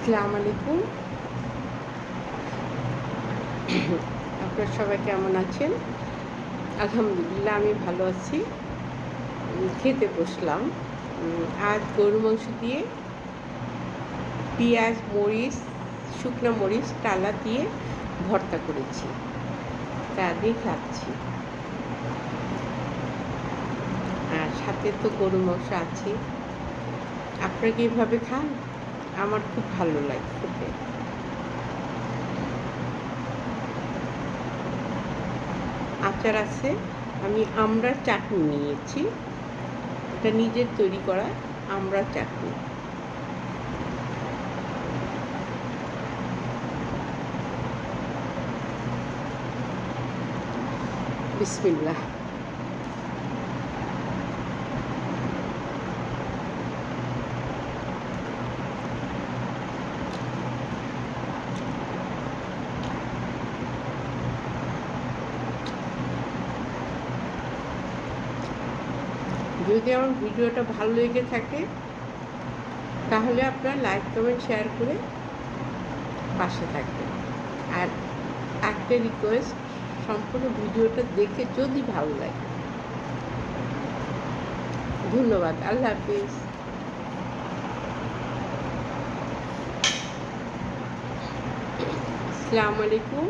আসসালামু আলাইকুম। আপনারা সবাই কেমন আছেন? আলহামদুলিল্লাহ আমি ভালো আছি। খেতে বসলাম। আজ গরুর মাংস দিয়ে পেঁয়াজ, মরিচ, শুকনা মরিচ, টালা দিয়ে ভর্তা করেছি। তা দিয়ে খাচ্ছি। আর সাথে তো গরুর মাংস আছেই। আপনারা কি এভাবে খান? আমার খুব ভালো লাগে খেতে। আচার আছে। আমি আমড়ার চাটনি নিয়েছি। এটা নিজের তৈরি করা আমড়ার চাটনি। বিসমিল্লাহ। যদি আমার ভিডিওটা ভালো লেগে থাকে তাহলে আপনার লাইক কমেন্ট শেয়ার করে পাশে থাকবেন। আর একটা রিকোয়েস্ট, সম্পূর্ণ ভিডিওটা দেখে যদি ভালো লাগে। ধন্যবাদ। আল্লাহ হাফিজ। আসসালামু আলাইকুম।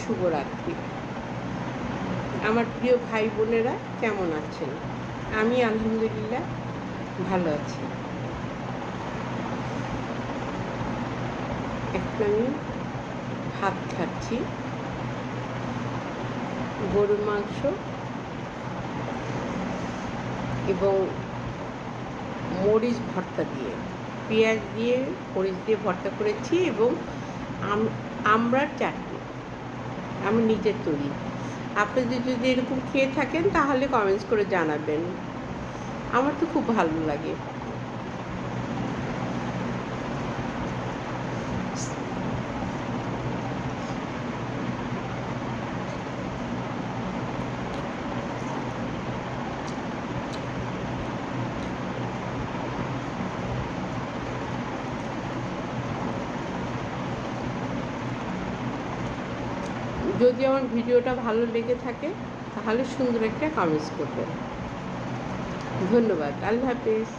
শুভরাত্রি। আমার প্রিয় ভাই বোনেরা কেমন আছেন? আমি আলহামদুলিল্লাহ ভালো আছি। এখন আমি ভাত খাচ্ছি গরুর মাংস এবং মরিচ ভর্তা দিয়ে, পেঁয়াজ দিয়ে মরিচ দিয়ে ভর্তা করেছি এবং আমড়ার চাটনি আমি নিজের তৈরি। আপনি যদি এরকম খেয়ে থাকেন তাহলে কমেন্টস করে জানাবেন। আমার তো খুব ভালো লাগে। যদি আমার ভিডিওটা ভালো লেগে থাকে তাহলে সুন্দর একটা কমেন্টস করবেন। ধন্যবাদ। আল্লাহ হাফিজ।